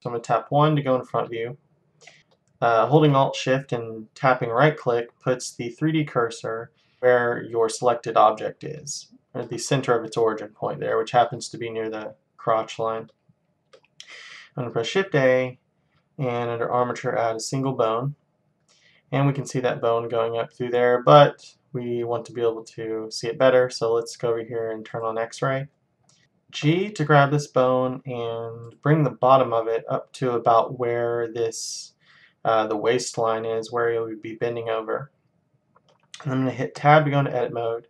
So I'm going to tap 1 to go in front view. Holding Alt-Shift and tapping right-click puts the 3D cursor where your selected object is, or the center of its origin point there, which happens to be near the crotch line. I'm going to press Shift-A, and under armature add a single bone. And we can see that bone going up through there, but we want to be able to see it better, so let's go over here and turn on X-ray. G to grab this bone and bring the bottom of it up to about where this the waistline is, where you'll be bending over. And I'm going to hit Tab to go into edit mode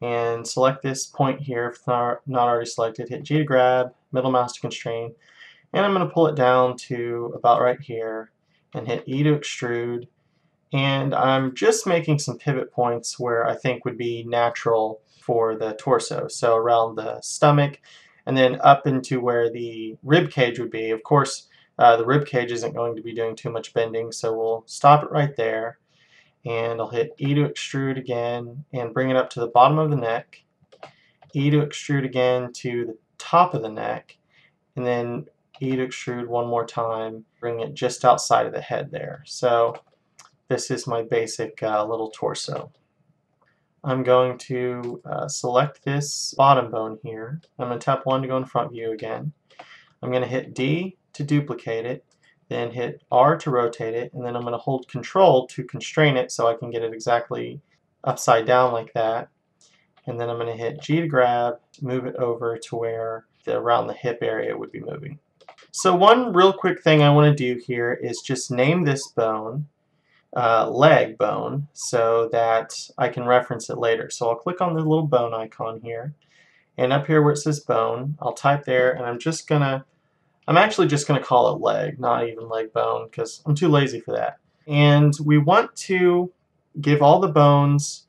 and select this point here if it's not already selected. Hit G to grab, middle mouse to constrain, and I'm going to pull it down to about right here and hit E to extrude. And I'm just making some pivot points where I think would be natural for the torso. So around the stomach and then up into where the rib cage would be. Of course, the rib cage isn't going to be doing too much bending, so we'll stop it right there. And I'll hit E to extrude again and bring it up to the bottom of the neck. E to extrude again to the top of the neck. And then E to extrude one more time, bring it just outside of the head there. So this is my basic little torso. I'm going to select this bottom bone here. I'm going to tap 1 to go in front view again. I'm going to hit D to duplicate it, then hit R to rotate it, and then I'm going to hold Control to constrain it so I can get it exactly upside down like that. And then I'm going to hit G to grab, move it over to where around the hip area would be moving. So one real quick thing I want to do here is just name this bone leg bone so that I can reference it later. So I'll click on the little bone icon here, and up here where it says bone, I'll type there, and I'm actually just gonna call it leg, not even leg bone, because I'm too lazy for that. And we want to give all the bones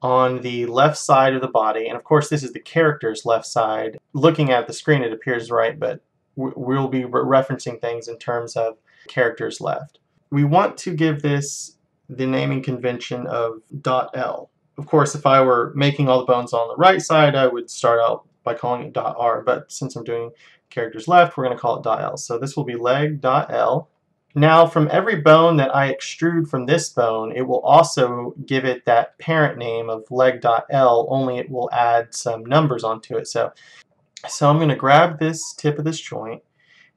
on the left side of the body, and of course this is the character's left side. Looking at the screen it appears right, but we'll be referencing things in terms of character's left. We want to give this the naming convention of .L. Of course, if I were making all the bones on the right side, I would start out by calling it .R, but since I'm doing character's left, we're going to call it .L. So this will be leg.L. Now, from every bone that I extrude from this bone, it will also give it that parent name of leg.L, only it will add some numbers onto it. So I'm going to grab this tip of this joint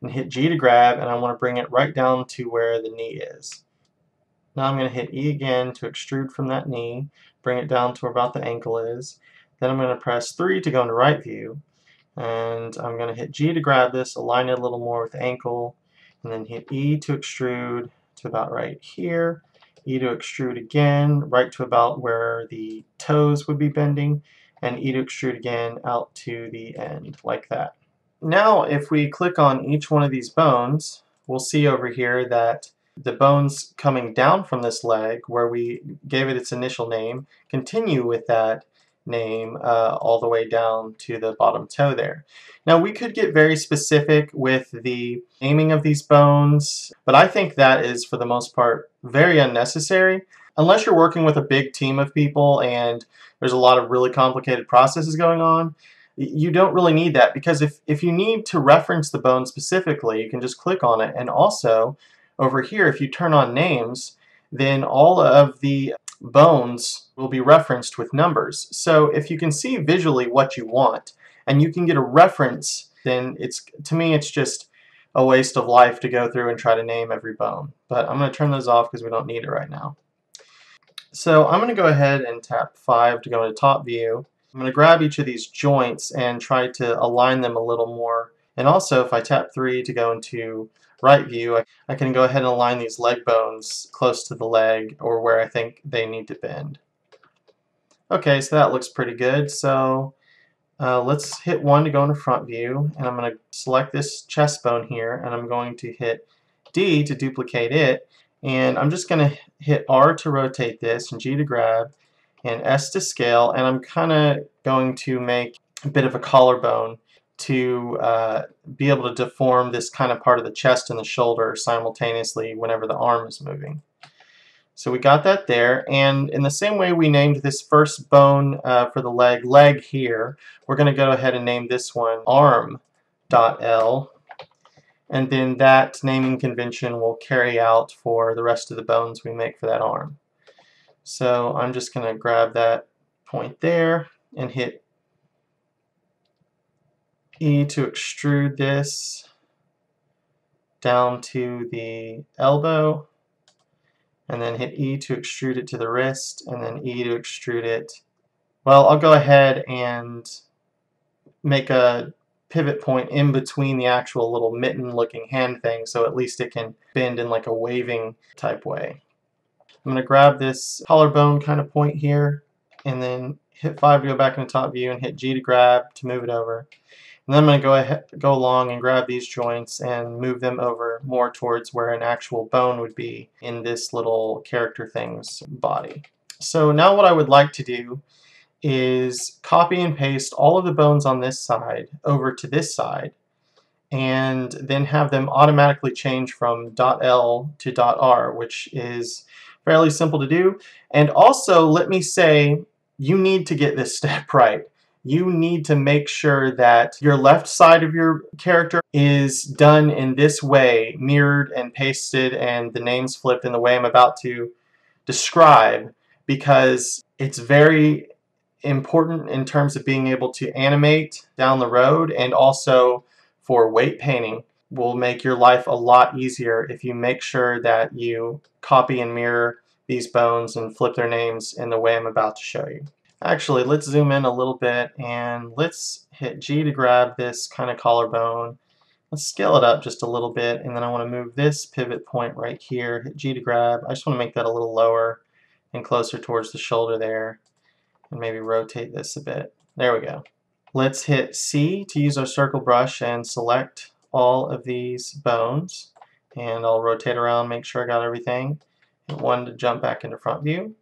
and hit G to grab, and I want to bring it right down to where the knee is. Now I'm going to hit E again to extrude from that knee, bring it down to where about the ankle is. Then I'm going to press 3 to go into right view, and I'm going to hit G to grab this, align it a little more with the ankle, and then hit E to extrude to about right here, E to extrude again, right to about where the toes would be bending, and E to extrude again out to the end, like that. Now if we click on each one of these bones, we'll see over here that the bones coming down from this leg, where we gave it its initial name, continue with that name all the way down to the bottom toe there. Now we could get very specific with the naming of these bones, but I think that is for the most part very unnecessary. Unless you're working with a big team of people and there's a lot of really complicated processes going on, you don't really need that, because if you need to reference the bone specifically, you can just click on it. And also over here, if you turn on names, then all of the bones will be referenced with numbers. So if you can see visually what you want and you can get a reference, then to me it's just a waste of life to go through and try to name every bone. But I'm going to turn those off because we don't need it right now. So I'm going to go ahead and tap 5 to go into top view. I'm going to grab each of these joints and try to align them a little more. And also if I tap 3 to go into right view, I can go ahead and align these leg bones close to the leg or where I think they need to bend. Okay, so that looks pretty good. So let's hit 1 to go into front view, and I'm going to select this chest bone here, and I'm going to hit D to duplicate it, and I'm just going to hit R to rotate this and G to grab and S to scale, and I'm kind of going to make a bit of a collarbone to be able to deform this kind of part of the chest and the shoulder simultaneously whenever the arm is moving. So we got that there, and in the same way we named this first bone for the leg here, we're going to go ahead and name this one arm.L. and then that naming convention will carry out for the rest of the bones we make for that arm. So I'm just going to grab that point there and hit E to extrude this down to the elbow, and then hit E to extrude it to the wrist, and then E to extrude it. Well, I'll go ahead and make a pivot point in between the actual little mitten looking hand thing, so at least it can bend in like a waving type way. I'm going to grab this collarbone kind of point here, and then hit 5 to go back into top view, and hit G to grab to move it over. And then I'm going to go along and grab these joints and move them over more towards where an actual bone would be in this little character thing's body. So now what I would like to do is copy and paste all of the bones on this side over to this side, and then have them automatically change from .L to .R, which is fairly simple to do. And also, let me say, you need to get this step right. You need to make sure that your left side of your character is done in this way, mirrored and pasted, and the names flipped in the way I'm about to describe, because it's very important in terms of being able to animate down the road, and also for weight painting will make your life a lot easier if you make sure that you copy and mirror these bones and flip their names in the way I'm about to show you. Actually, let's zoom in a little bit and let's hit G to grab this kind of collarbone. Let's scale it up just a little bit, and then I want to move this pivot point right here, hit G to grab. I just want to make that a little lower and closer towards the shoulder there, and maybe rotate this a bit. There we go. Let's hit C to use our circle brush and select all of these bones, and I'll rotate around, make sure I got everything. Hit 1 to jump back into front view.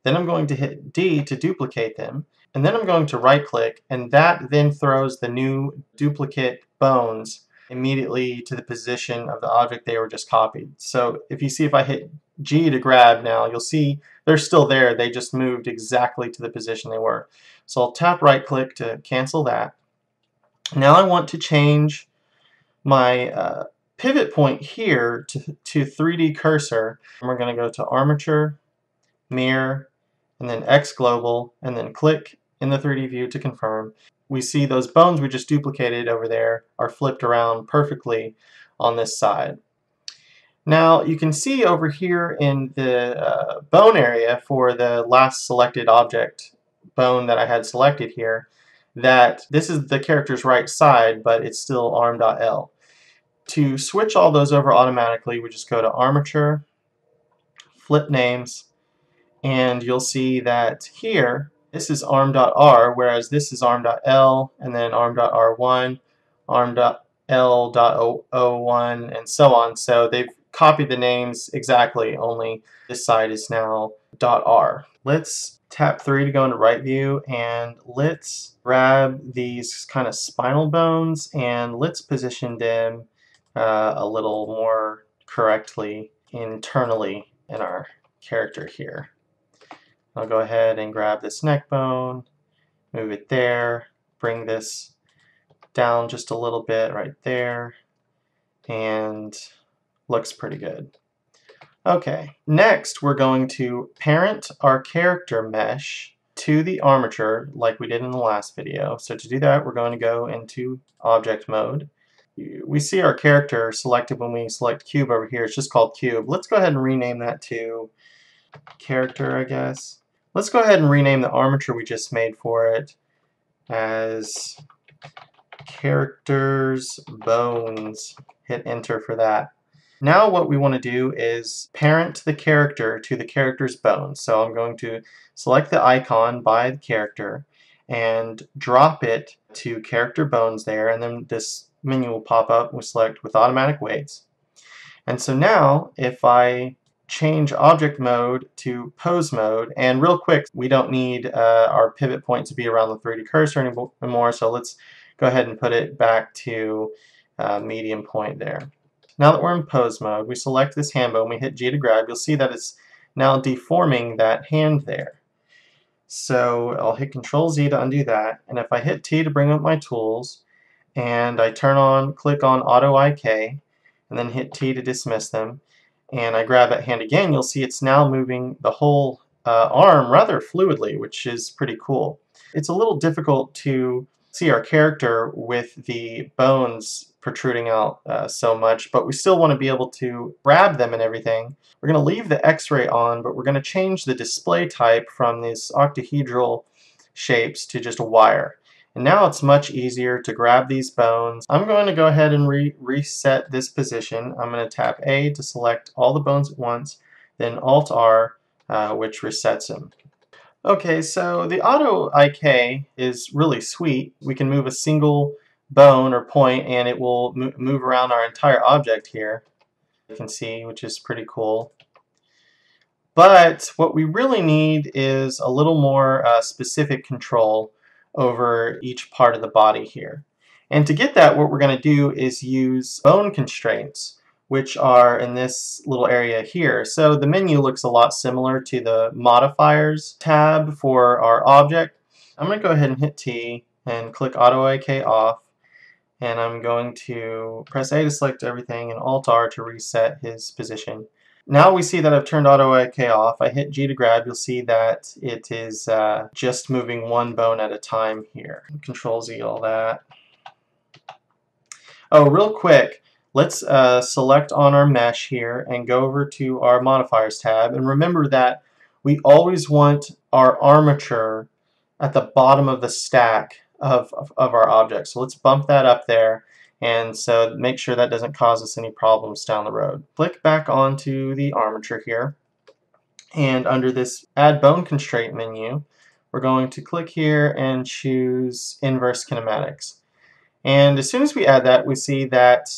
Then I'm going to hit D to duplicate them, and then I'm going to right click, and that then throws the new duplicate bones immediately to the position of the object they were just copied. So if you see, if I hit G to grab now, you'll see they're still there, they just moved exactly to the position they were. So I'll tap right click to cancel that. Now I want to change my pivot point here to 3D cursor, and we're going to go to armature, mirror, and then X global, and then click in the 3D view to confirm. We see those bones we just duplicated over there are flipped around perfectly on this side. Now you can see over here in the bone area for the last selected object bone that I had selected here, that this is the character's right side, but it's still arm.L. To switch all those over automatically, we just go to armature, flip names, and you'll see that here this is arm.R, whereas this is arm.L, and then arm.R1, arm.L.01, and so on. So they've copied the names exactly, only this side is now .R. Let's tap 3 to go into right view, and let's grab these kind of spinal bones and let's position them a little more correctly internally in our character here. I'll go ahead and grab this neck bone, move it there, bring this down just a little bit right there, and looks pretty good. Okay, next we're going to parent our character mesh to the armature like we did in the last video. So to do that, we're going to go into object mode. We see our character selected when we select cube over here. It's just called cube. Let's go ahead and rename that to character, I guess. Let's go ahead and rename the armature we just made for it as characters bones. Hit enter for that. Now what we want to do is parent the character to the character's bones. So I'm going to select the icon by the character and drop it to character bones there, and then this menu will pop up. We select with automatic weights. And so now if I change object mode to pose mode, and real quick, we don't need our pivot point to be around the 3D cursor anymore, so let's go ahead and put it back to medium point there. Now that we're in pose mode, we select this hand bone, we hit G to grab. You'll see that it's now deforming that hand there. So I'll hit Control Z to undo that, and if I hit T to bring up my tools and I click on Auto IK, and then hit T to dismiss them, and I grab that hand again, you'll see it's now moving the whole arm rather fluidly, which is pretty cool. It's a little difficult to see our character with the bones protruding out so much, but we still want to be able to grab them and everything. We're going to leave the X-ray on, but we're going to change the display type from these octahedral shapes to just a wire. And now it's much easier to grab these bones. I'm going to go ahead and reset this position. I'm going to tap A to select all the bones at once, then Alt R, which resets them. Okay, so the Auto IK is really sweet. We can move a single bone or point and it will move around our entire object here. You can see, which is pretty cool. But what we really need is a little more specific control over each part of the body here. And to get that, what we're going to do is use bone constraints, which are in this little area here. So the menu looks a lot similar to the modifiers tab for our object. I'm going to go ahead and hit T and click Auto IK off. And I'm going to press A to select everything and Alt R to reset his position. Now we see that I've turned Auto IK off. I hit G to grab. You'll see that it is just moving one bone at a time here. Control Z all that. Oh, real quick, let's select on our mesh here and go over to our modifiers tab. And remember that we always want our armature at the bottom of the stack of our object. So let's bump that up there, and so make sure that doesn't cause us any problems down the road. Click back onto the armature here, and under this Add Bone Constraint menu, we're going to click here and choose Inverse Kinematics. And as soon as we add that, we see that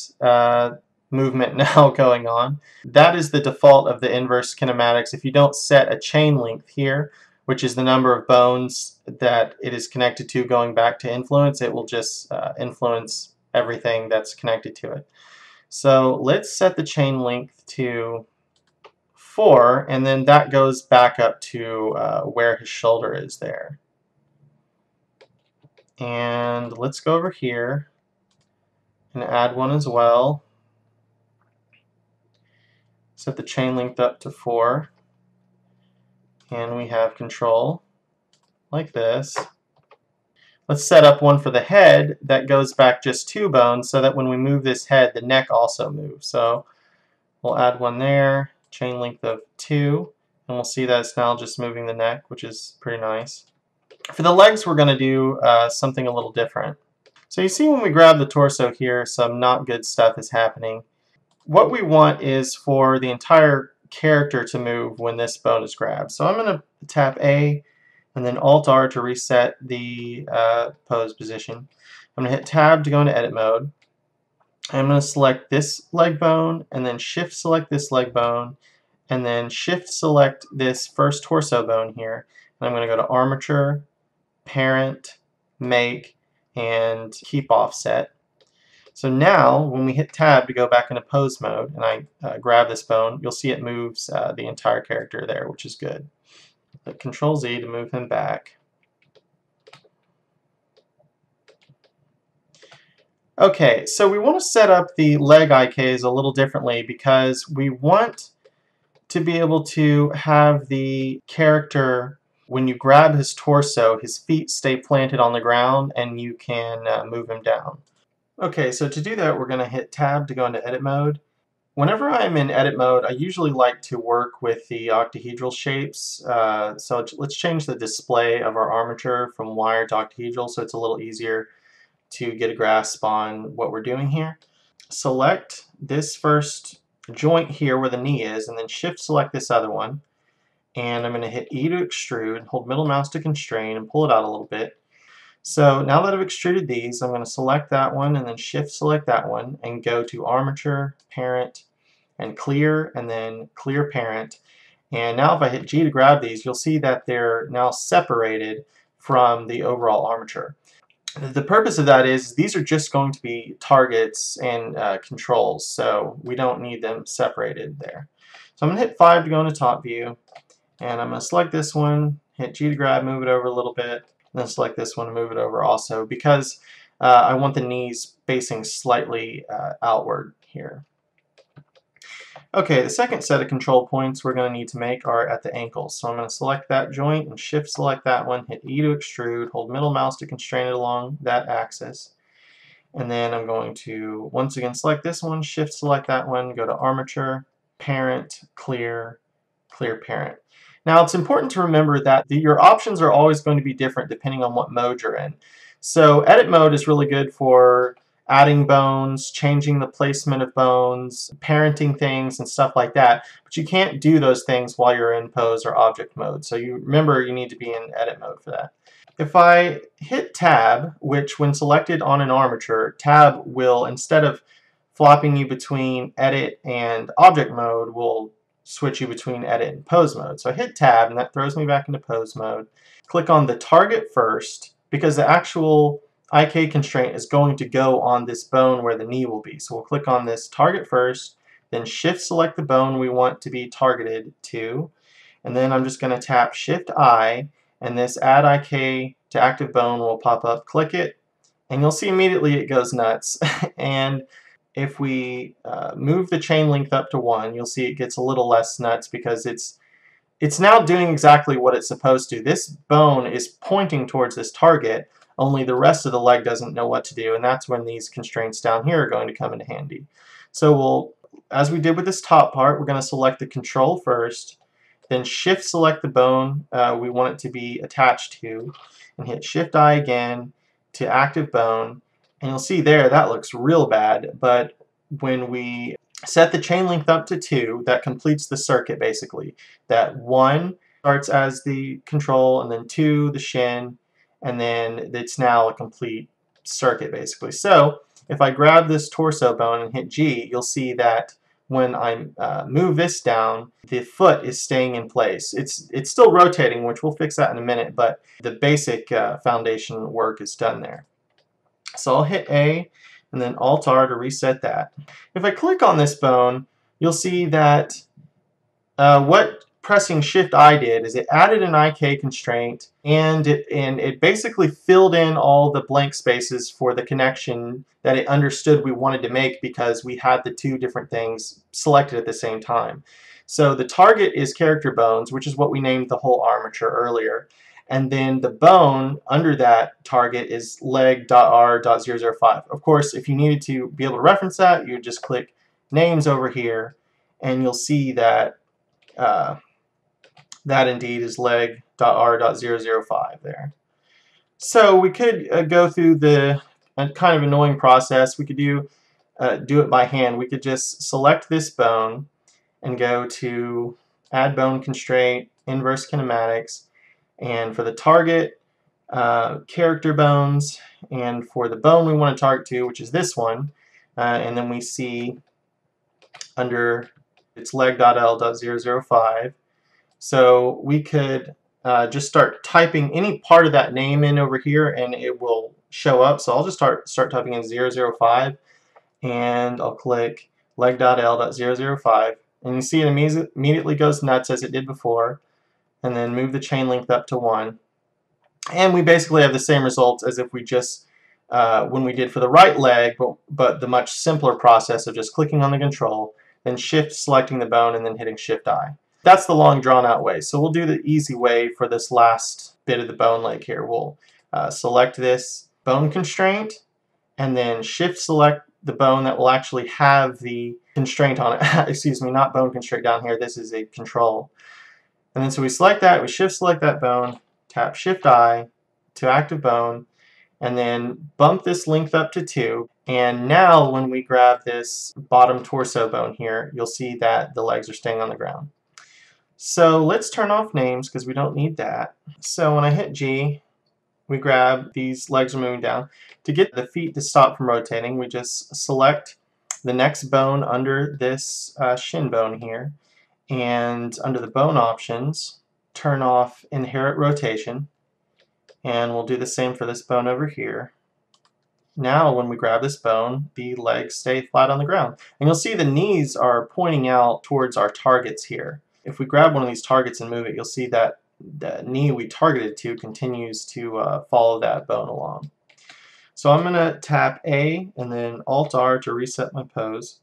movement now going on. That is the default of the inverse kinematics. If you don't set a chain length here, which is the number of bones that it is connected to going back to influence, it will just influence everything that's connected to it. So let's set the chain length to 4, and then that goes back up to where his shoulder is there. And let's go over here and add one as well. Set the chain length up to 4. And we have control like this. Let's set up one for the head that goes back just 2 bones so that when we move this head, the neck also moves. So we'll add one there, chain length of 2, and we'll see that it's now just moving the neck, which is pretty nice. For the legs, we're going to do something a little different. So you see when we grab the torso here, some not good stuff is happening. What we want is for the entire character to move when this bone is grabbed. So I'm going to tap A and then Alt R to reset the pose position. I'm going to hit Tab to go into edit mode. I'm going to select this leg bone and then shift select this leg bone and then shift select this first torso bone here. And I'm going to go to armature, parent, make, and keep offset. So now, when we hit Tab to go back into pose mode, and I grab this bone, you'll see it moves the entire character there, which is good. Hit Control Z to move him back. Okay, so we want to set up the leg IKs a little differently because we want to be able to have the character, when you grab his torso, his feet stay planted on the ground and you can move him down. Okay, so to do that, we're going to hit Tab to go into edit mode. Whenever I'm in edit mode, I usually like to work with the octahedral shapes. So let's change the display of our armature from wire to octahedral so it's a little easier to get a grasp on what we're doing here. Select this first joint here where the knee is, and then shift select this other one. And I'm going to hit E to extrude, hold middle mouse to constrain, and pull it out a little bit. So now that I've extruded these, I'm going to select that one and then shift select that one and go to armature, parent, and then clear parent. And now if I hit G to grab these, you'll see that they're now separated from the overall armature. The purpose of that is these are just going to be targets and controls, so we don't need them separated there. So I'm going to hit 5 to go into top view, and I'm going to select this one, hit G to grab, move it over a little bit, and then select this one and move it over also, because I want the knees facing slightly outward here. Okay, the second set of control points we're going to need to make are at the ankles. So I'm going to select that joint and shift select that one, hit E to extrude, hold middle mouse to constrain it along that axis. And then I'm going to once again select this one, shift select that one, go to armature, parent, clear, clear parent. Now it's important to remember that your options are always going to be different depending on what mode you're in. So edit mode is really good for adding bones, changing the placement of bones, parenting things and stuff like that. But you can't do those things while you're in pose or object mode. So you remember you need to be in edit mode for that. If I hit tab, which when selected on an armature, tab will, instead of flopping you between edit and object mode, will switch you between edit and pose mode. So I hit tab and that throws me back into pose mode. Click on the target first because the actual IK constraint is going to go on this bone where the knee will be. So we'll click on this target first, then shift select the bone we want to be targeted to, and then I'm just going to tap Shift I, and this add IK to active bone will pop up. Click it, and you'll see immediately it goes nuts. And if we move the chain length up to 1, you'll see it gets a little less nuts because it's now doing exactly what it's supposed to. This bone is pointing towards this target, only the rest of the leg doesn't know what to do, and that's when these constraints down here are going to come in handy. So as we did with this top part, we're going to select the control first, then shift select the bone we want it to be attached to, and hit Shift I again to active bone, and you'll see there that looks real bad, but when we set the chain length up to 2, that completes the circuit basically. That 1 starts as the control, and then 2 the shin, and then it's now a complete circuit basically. So if I grab this torso bone and hit G, you'll see that when I move this down, the foot is staying in place. It's still rotating, which we'll fix that in a minute, but the basic foundation work is done there. So I'll hit A and then Alt-R to reset that. If I click on this bone, you'll see that what pressing Shift-I did is it added an IK constraint, and it basically filled in all the blank spaces for the connection that it understood we wanted to make because we had the two different things selected at the same time. So the target is character bones, which is what we named the whole armature earlier. And then the bone under that target is leg.r.005. Of course, if you needed to be able to reference that, you would just click names over here, and you'll see that that indeed is leg.r.005 there. So we could go through the kind of annoying process. We could do it by hand. We could just select this bone and go to Add Bone Constraint, Inverse Kinematics, and for the target, character bones, and for the bone we want to target to, which is this one, and then we see under its leg.l.005. So we could just start typing any part of that name in over here and it will show up. So I'll just start typing in 005 and I'll click leg.l.005, and you see it immediately goes nuts as it did before, and then move the chain length up to 1. And we basically have the same results as if we just when we did for the right leg, but the much simpler process of just clicking on the control, then shift selecting the bone, and then hitting Shift I. That's the long drawn out way. So we'll do the easy way for this last bit of the bone leg here. We'll select this bone constraint and then shift select the bone that will actually have the constraint on it. Excuse me, not bone constraint down here. This is a control. And then so we select that, we shift select that bone, tap Shift I to active bone, and then bump this length up to 2. And now when we grab this bottom torso bone here, you'll see that the legs are staying on the ground. So let's turn off names because we don't need that. So when I hit G, we grab these legs are moving down. To get the feet to stop from rotating, we just select the next bone under this shin bone here, and under the bone options, turn off inherit rotation, and we'll do the same for this bone over here. Now when we grab this bone, the legs stay flat on the ground. And you'll see the knees are pointing out towards our targets here. If we grab one of these targets and move it, you'll see that the knee we targeted to continues to follow that bone along. So I'm going to tap A and then Alt R to reset my pose.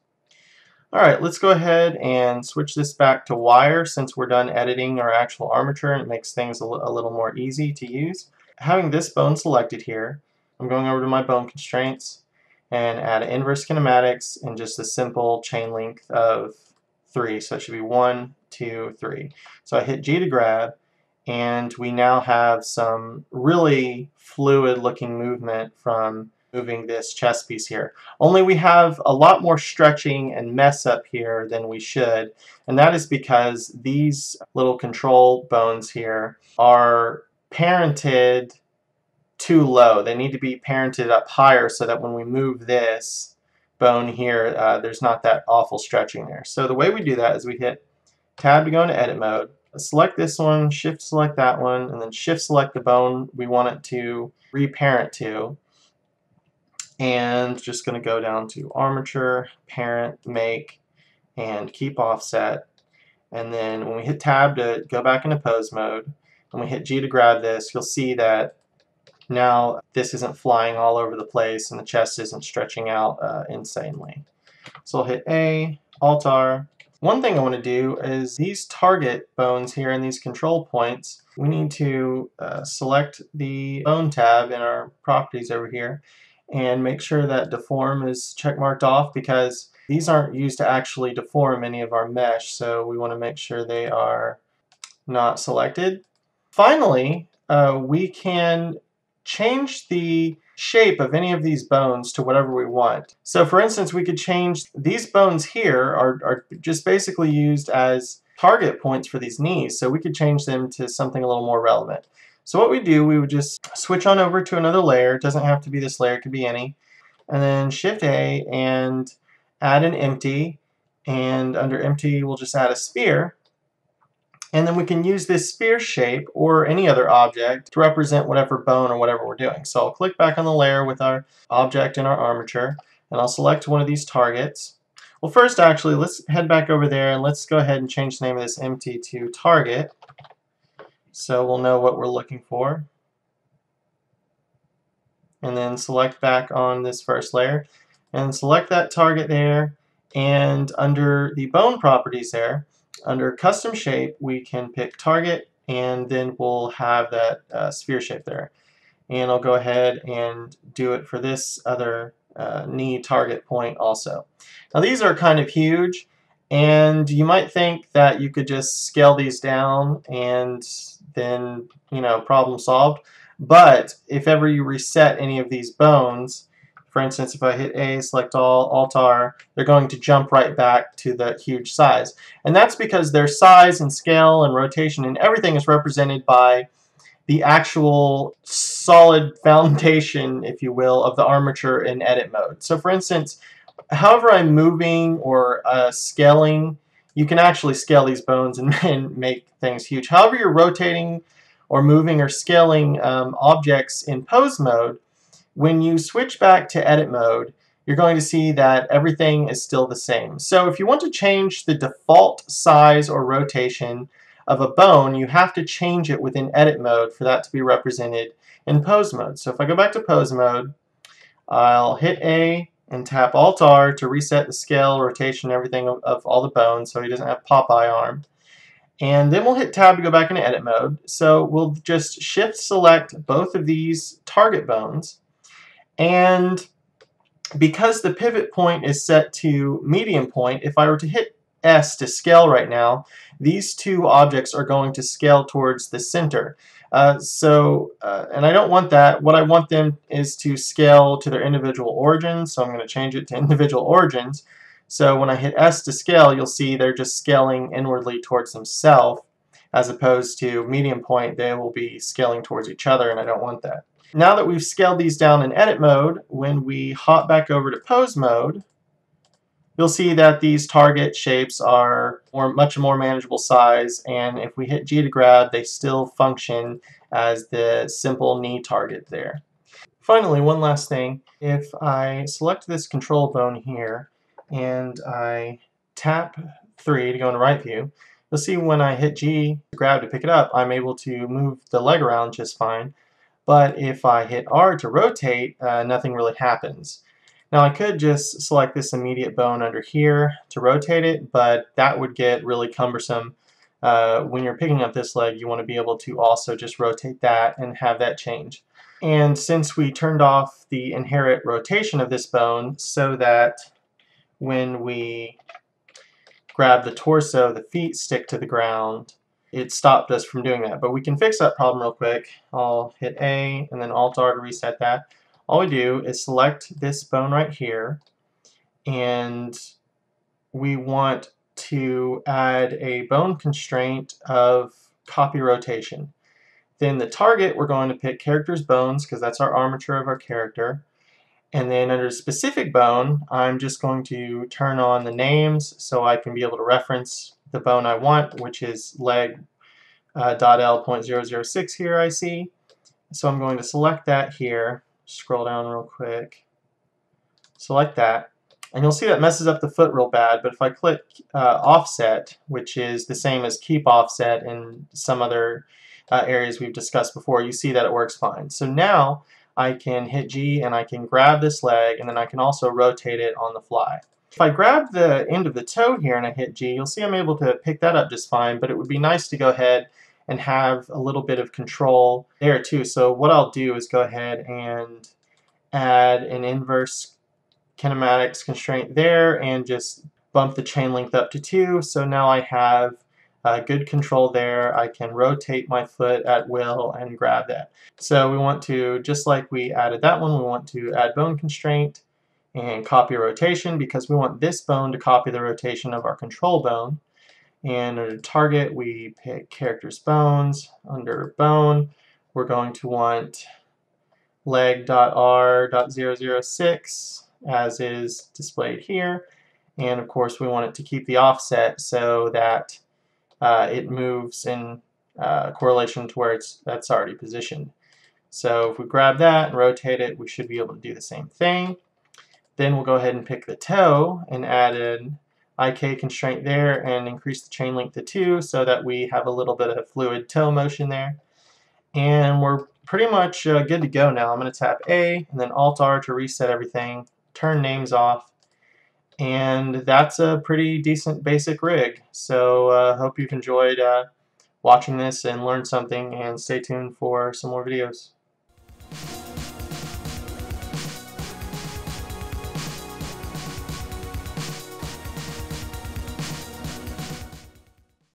Alright, let's go ahead and switch this back to wire since we're done editing our actual armature, and it makes things a little more easy to use. Having this bone selected here, I'm going over to my bone constraints and add an inverse kinematics and just a simple chain length of 3. So it should be 1, 2, 3. So I hit G to grab, and we now have some really fluid looking movement from moving this chess piece here. Only we have a lot more stretching and mess up here than we should, and that is because these little control bones here are parented too low. They need to be parented up higher so that when we move this bone here, there's not that awful stretching there. So the way we do that is we hit Tab to go into edit mode, select this one, shift select that one, and then shift select the bone we want it to reparent to. And just going to go down to armature, parent, make, and keep offset. And then when we hit tab to go back into pose mode, and we hit G to grab this, you'll see that now this isn't flying all over the place and the chest isn't stretching out insanely. So I'll hit A, Alt R. One thing I want to do is these target bones here and these control points, we need to select the bone tab in our properties over here and make sure that deform is checkmarked off, because these aren't used to actually deform any of our mesh, so we want to make sure they are not selected. Finally, we can change the shape of any of these bones to whatever we want. So for instance, we could change these bones here are just basically used as target points for these knees, so we could change them to something a little more relevant. So what we do, we would just switch on over to another layer. It doesn't have to be this layer, it could be any. And then Shift A and add an empty, and under empty we'll just add a sphere. And then we can use this sphere shape or any other object to represent whatever bone or whatever we're doing. So I'll click back on the layer with our object and our armature, and I'll select one of these targets. Well, first actually, let's head back over there and let's go ahead and change the name of this empty to target, so we'll know what we're looking for. And then select back on this first layer and select that target there, and under the bone properties there, under custom shape, we can pick target, and then we'll have that sphere shape there. And I'll go ahead and do it for this other knee target point also. Now these are kind of huge, and you might think that you could just scale these down and then, you know, problem solved. But if ever you reset any of these bones, for instance, if I hit A, select all, Alt R, they're going to jump right back to the huge size. And that's because their size and scale and rotation and everything is represented by the actual solid foundation, if you will, of the armature in edit mode. So for instance, however I'm moving or scaling, you can actually scale these bones and make things huge. However you're rotating or moving or scaling objects in pose mode, when you switch back to edit mode, you're going to see that everything is still the same. So if you want to change the default size or rotation of a bone, you have to change it within edit mode for that to be represented in pose mode. So if I go back to pose mode, I'll hit A and tap Alt R to reset the scale, rotation, everything of all the bones so he doesn't have Popeye arm. And then we'll hit tab to go back into edit mode. So we'll just shift select both of these target bones. And because the pivot point is set to medium point, if I were to hit S to scale right now, these two objects are going to scale towards the center. And I don't want that. What I want them is to scale to their individual origins, so I'm going to change it to individual origins. So when I hit S to scale, you'll see they're just scaling inwardly towards themselves, as opposed to medium point, they will be scaling towards each other, and I don't want that. Now that we've scaled these down in edit mode, when we hop back over to pose mode, you'll see that these target shapes are much more manageable size, and if we hit G to grab, they still function as the simple knee target there. Finally, one last thing. If I select this control bone here and I tap 3 to go into right view, you'll see when I hit G to grab to pick it up, I'm able to move the leg around just fine. But if I hit R to rotate, nothing really happens. Now I could just select this immediate bone under here to rotate it, but that would get really cumbersome. When you're picking up this leg, you want to be able to also just rotate that and have that change. And since we turned off the inherent rotation of this bone so that when we grab the torso, the feet stick to the ground, it stopped us from doing that. But we can fix that problem real quick. I'll hit A and then Alt-R to reset that. All we do is select this bone right here, and we want to add a bone constraint of copy rotation. Then the target, we're going to pick character's bones because that's our armature of our character. And then under specific bone, I'm just going to turn on the names so I can be able to reference the bone I want, which is leg .L.006 here I see. So I'm going to select that here, scroll down real quick, select that, and you'll see that messes up the foot real bad, but if I click offset, which is the same as keep offset in some other areas we've discussed before, you see that it works fine. So now I can hit G and I can grab this leg, and then I can also rotate it on the fly. If I grab the end of the toe here and I hit G, you'll see I'm able to pick that up just fine, but it would be nice to go ahead and have a little bit of control there too. So what I'll do is go ahead and add an inverse kinematics constraint there and just bump the chain length up to 2. So now I have good control there. I can rotate my foot at will and grab that. So we want to, just like we added that one, we want to add bone constraint and copy rotation because we want this bone to copy the rotation of our control bone. And under target, we pick character's bones. Under bone, we're going to want leg.R.006 as is displayed here. And of course, we want it to keep the offset so that it moves in correlation to where that's already positioned. So if we grab that and rotate it, we should be able to do the same thing. Then we'll go ahead and pick the toe and add an IK constraint there and increase the chain length to 2 so that we have a little bit of fluid toe motion there. And we're pretty much good to go now. I'm going to tap A and then Alt-R to reset everything, turn names off, and that's a pretty decent basic rig. So hope you've enjoyed watching this and learned something, and stay tuned for some more videos.